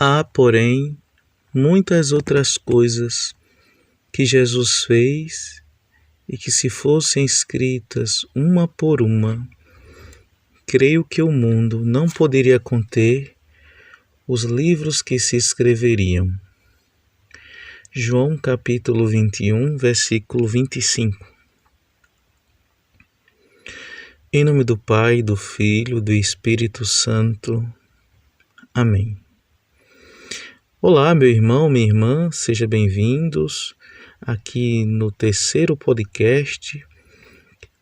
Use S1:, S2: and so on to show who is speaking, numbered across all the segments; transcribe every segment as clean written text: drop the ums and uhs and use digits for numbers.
S1: Há, porém, muitas outras coisas que Jesus fez e que, se fossem escritas uma por uma, creio que o mundo não poderia conter os livros que se escreveriam. João capítulo 21, versículo 25. Em nome do Pai, do Filho e do Espírito Santo. Amém. Olá, meu irmão, minha irmã, sejam bem-vindos aqui no terceiro podcast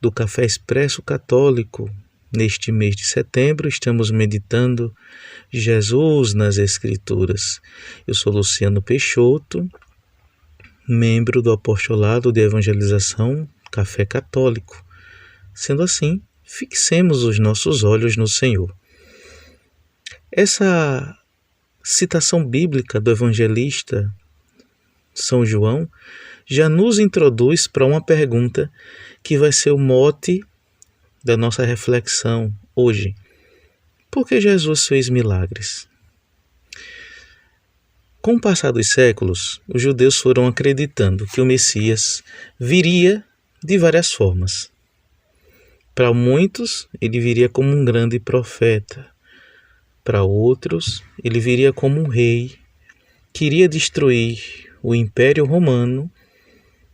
S1: do Café Expresso Católico. Neste mês de setembro, estamos meditando Jesus nas Escrituras. Eu sou Luciano Peixoto, membro do Apostolado de Evangelização Café Católico. Sendo assim, fixemos os nossos olhos no Senhor. Essa citação bíblica do evangelista São João já nos introduz para uma pergunta que vai ser o mote da nossa reflexão hoje. Por que Jesus fez milagres? Com o passar dos séculos, os judeus foram acreditando que o Messias viria de várias formas. Para muitos, ele viria como um grande profeta. Para outros, ele viria como um rei que iria destruir o Império Romano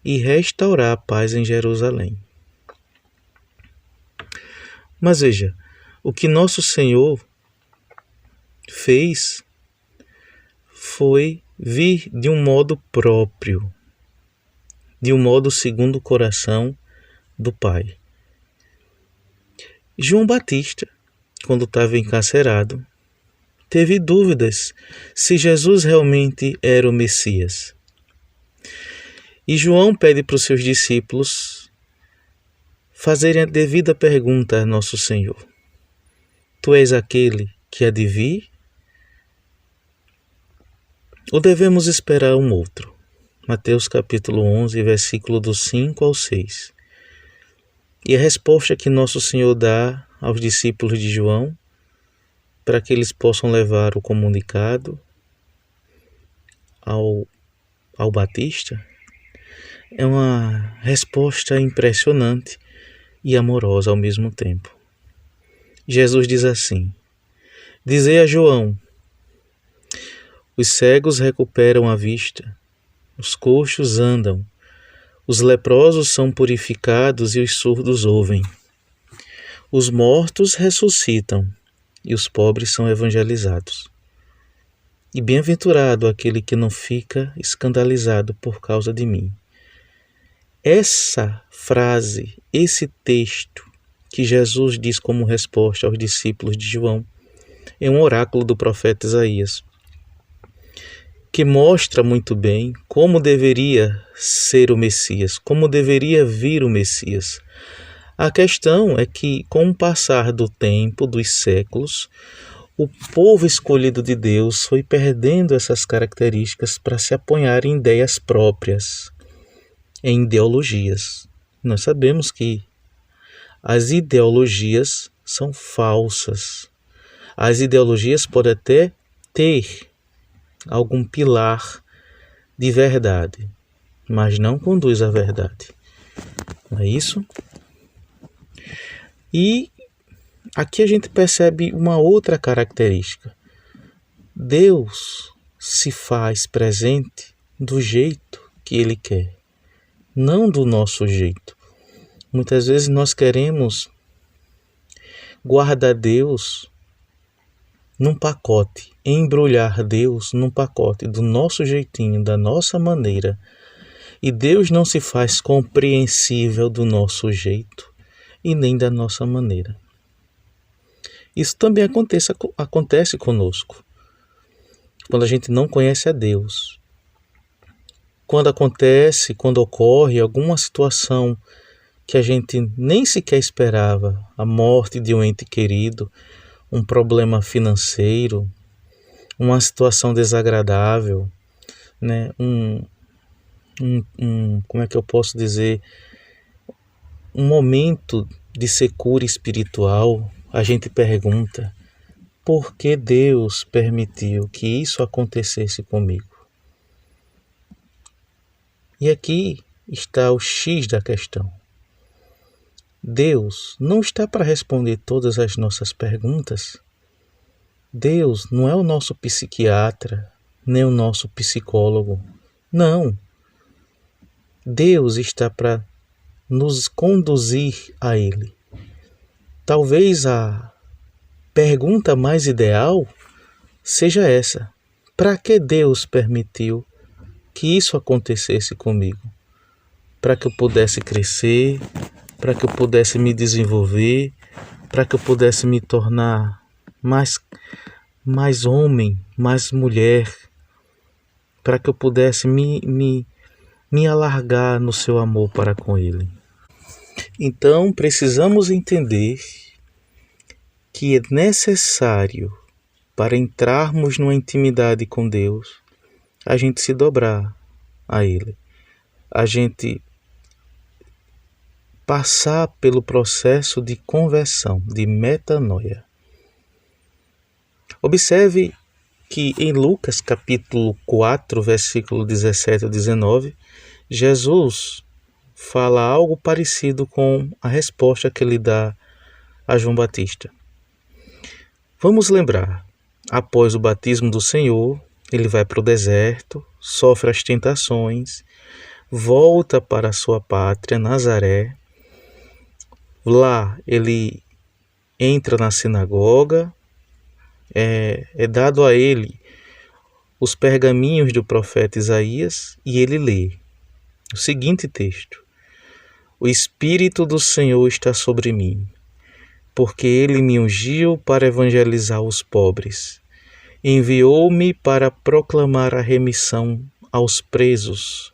S1: e restaurar a paz em Jerusalém. Mas veja, o que nosso Senhor fez foi vir de um modo próprio, de um modo segundo o coração do Pai. João Batista, quando estava encarcerado, teve dúvidas se Jesus realmente era o Messias. E João pede para os seus discípulos fazerem a devida pergunta a nosso Senhor. Tu és aquele que há de vir? Ou devemos esperar um outro? Mateus capítulo 11, versículo do 5 ao 6. E a resposta que nosso Senhor dá aos discípulos de João, para que eles possam levar o comunicado ao Batista, é uma resposta impressionante e amorosa ao mesmo tempo. Jesus diz assim: dizei a João, os cegos recuperam a vista, os coxos andam, os leprosos são purificados e os surdos ouvem. Os mortos ressuscitam e os pobres são evangelizados. E bem-aventurado aquele que não fica escandalizado por causa de mim. Essa frase, esse texto que Jesus diz como resposta aos discípulos de João, é um oráculo do profeta Isaías, que mostra muito bem como deveria ser o Messias, como deveria vir o Messias. A questão é que, com o passar do tempo, dos séculos, o povo escolhido de Deus foi perdendo essas características para se apoiar em ideias próprias, em ideologias. Nós sabemos que as ideologias são falsas. As ideologias podem até ter algum pilar de verdade, mas não conduz à verdade. Não é isso? E aqui a gente percebe uma outra característica. Deus se faz presente do jeito que Ele quer, não do nosso jeito. Muitas vezes nós queremos guardar Deus num pacote, embrulhar Deus num pacote do nosso jeitinho, da nossa maneira. E Deus não se faz compreensível do nosso jeito e nem da nossa maneira. Isso também acontece conosco, quando a gente não conhece a Deus. Quando ocorre alguma situação que a gente nem sequer esperava, a morte de um ente querido, um problema financeiro, uma situação desagradável, né? Como é que eu posso dizer? Um momento de secura espiritual, a gente pergunta: por que Deus permitiu que isso acontecesse comigo. E aqui está o X da questão. Deus não está para responder todas as nossas perguntas. Deus não é o nosso psiquiatra, nem o nosso psicólogo. Não. Deus está para nos conduzir a Ele. Talvez a pergunta mais ideal seja essa: para que Deus permitiu que isso acontecesse comigo? Para que eu pudesse crescer, para que eu pudesse me desenvolver, para que eu pudesse me tornar mais homem, mais mulher, para que eu pudesse me alargar no seu amor para com Ele. Então, precisamos entender que é necessário, para entrarmos numa intimidade com Deus, a gente se dobrar a Ele, a gente passar pelo processo de conversão, de metanoia. Observe que em Lucas capítulo 4, versículo 17 a 19, Jesus fala algo parecido com a resposta que ele dá a João Batista. Vamos lembrar, após o batismo do Senhor, ele vai para o deserto, sofre as tentações, volta para a sua pátria, Nazaré. Lá ele entra na sinagoga, é dado a ele os pergaminhos do profeta Isaías e ele lê o seguinte texto: O Espírito do Senhor está sobre mim, porque ele me ungiu para evangelizar os pobres. Enviou-me para proclamar a remissão aos presos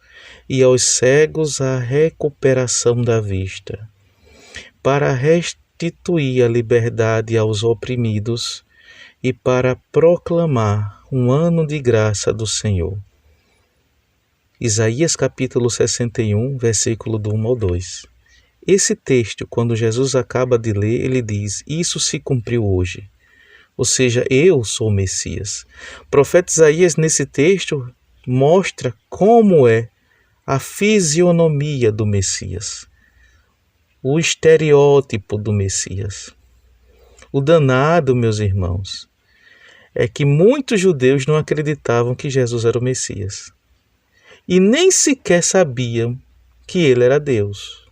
S1: e aos cegos a recuperação da vista, para restituir a liberdade aos oprimidos e para proclamar um ano de graça do Senhor. Isaías capítulo 61, versículo do 1 ao 2. Esse texto, quando Jesus acaba de ler, ele diz: isso se cumpriu hoje. Ou seja, eu sou o Messias. O profeta Isaías, nesse texto, mostra como é a fisionomia do Messias, o estereótipo do Messias. O danado, meus irmãos, é que muitos judeus não acreditavam que Jesus era o Messias e nem sequer sabiam que ele era Deus.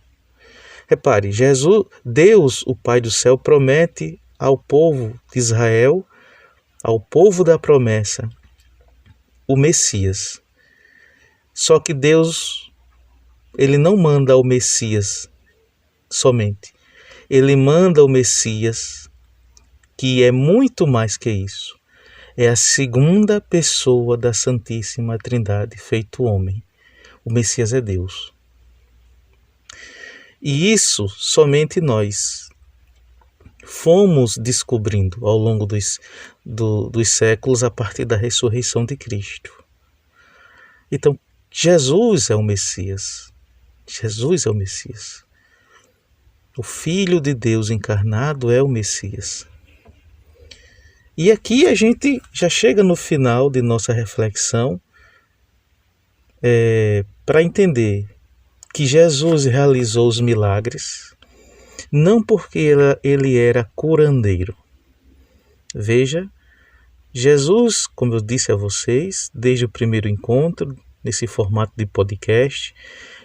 S1: Repare, Deus, o Pai do céu, promete ao povo de Israel, ao povo da promessa, o Messias. Só que Deus, ele não manda o Messias somente. Ele manda o Messias, que é muito mais que isso. É a segunda pessoa da Santíssima Trindade, feito homem. O Messias é Deus. E isso somente nós fomos descobrindo ao longo dos séculos a partir da ressurreição de Cristo. Então, Jesus é o Messias. Jesus é o Messias. O Filho de Deus encarnado é o Messias. E aqui a gente já chega no final de nossa reflexão para entender que Jesus realizou os milagres não porque ele era curandeiro. Veja, Jesus, como eu disse a vocês, desde o primeiro encontro, nesse formato de podcast,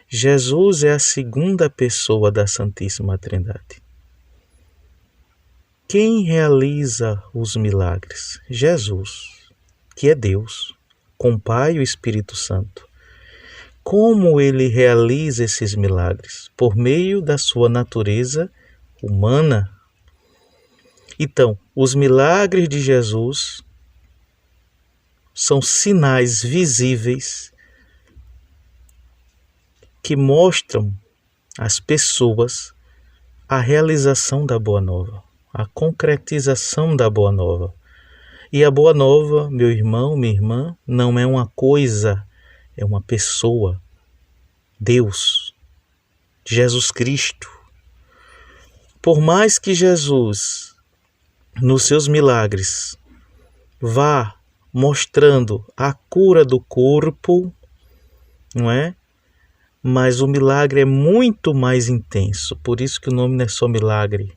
S1: Jesus é a segunda pessoa da Santíssima Trindade. Quem realiza os milagres? Jesus, que é Deus, com o Pai e o Espírito Santo. Como ele realiza esses milagres? Por meio da sua natureza humana. Então, os milagres de Jesus são sinais visíveis que mostram às pessoas a realização da Boa Nova, a concretização da Boa Nova. E a Boa Nova, meu irmão, minha irmã, não é uma coisa, é uma pessoa, Deus, Jesus Cristo. Por mais que Jesus nos seus milagres, vá mostrando a cura do corpo, não é? Mas o milagre é muito mais intenso, por isso que o nome não é só milagre.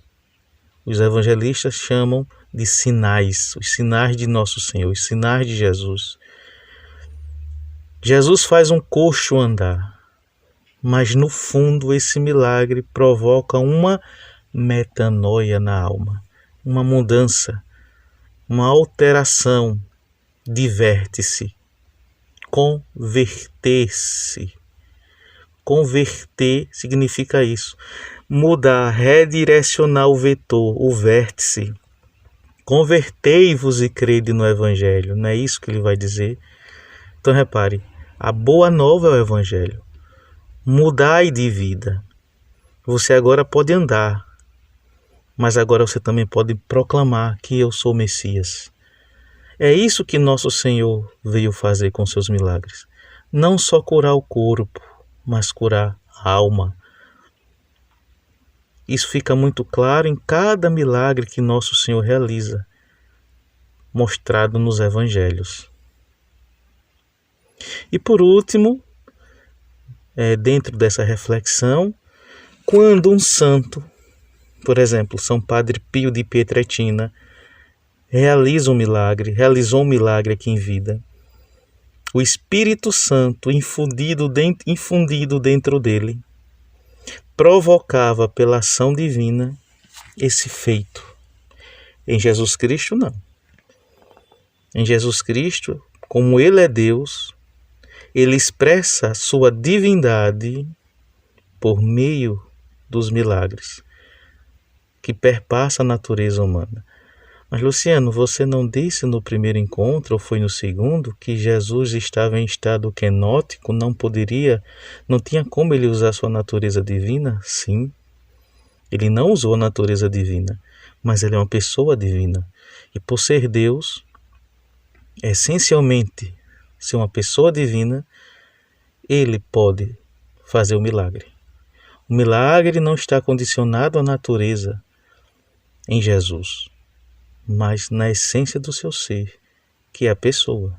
S1: Os evangelistas chamam de sinais, os sinais de nosso Senhor, os sinais de Jesus. Jesus faz um coxo andar, mas no fundo esse milagre provoca uma metanoia na alma, uma mudança, uma alteração de vértice, converter-se. Converter significa isso, mudar, redirecionar o vetor, o vértice. Convertei-vos e crede no Evangelho, não é isso que ele vai dizer? Então repare, a boa nova é o Evangelho. Mudai de vida. Você agora pode andar, mas agora você também pode proclamar que eu sou o Messias. É isso que nosso Senhor veio fazer com seus milagres. Não só curar o corpo, mas curar a alma. Isso fica muito claro em cada milagre que nosso Senhor realiza, mostrado nos evangelhos. E por último, dentro dessa reflexão, quando um santo, por exemplo, São Padre Pio de Pietrelcina, realizou um milagre aqui em vida, o Espírito Santo infundido dentro dele provocava pela ação divina esse feito. Em Jesus Cristo, não. Em Jesus Cristo, como Ele é Deus, Ele expressa a sua divindade por meio dos milagres, que perpassa a natureza humana. Mas, Luciano, você não disse no primeiro encontro, ou foi no segundo, que Jesus estava em estado quenótico, não tinha como ele usar sua natureza divina? Sim, ele não usou a natureza divina, mas ele é uma pessoa divina. E por ser Deus, essencialmente ser uma pessoa divina, ele pode fazer o milagre. O milagre não está condicionado à natureza em Jesus, mas na essência do seu ser, que é a pessoa.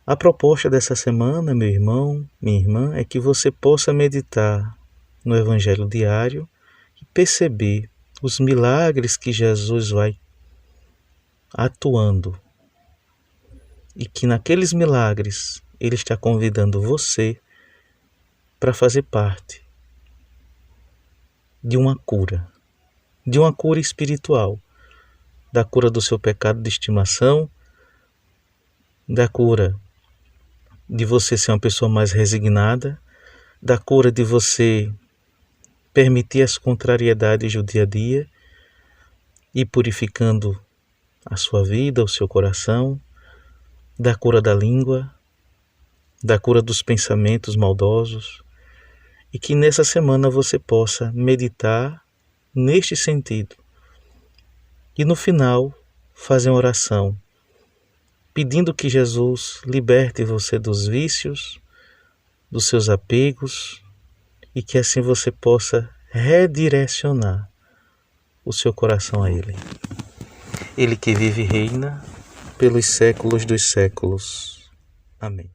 S1: A proposta dessa semana, meu irmão, minha irmã, é que você possa meditar no Evangelho diário e perceber os milagres que Jesus vai atuando. E que naqueles milagres Ele está convidando você para fazer parte de uma cura espiritual, da cura do seu pecado de estimação, da cura de você ser uma pessoa mais resignada, da cura de você permitir as contrariedades do dia a dia e purificando a sua vida, o seu coração, da cura da língua, da cura dos pensamentos maldosos, e que nessa semana você possa meditar neste sentido e no final fazer uma oração pedindo que Jesus liberte você dos vícios, dos seus apegos, e que assim você possa redirecionar o seu coração a Ele. Ele que vive e reina pelos séculos dos séculos. Amém.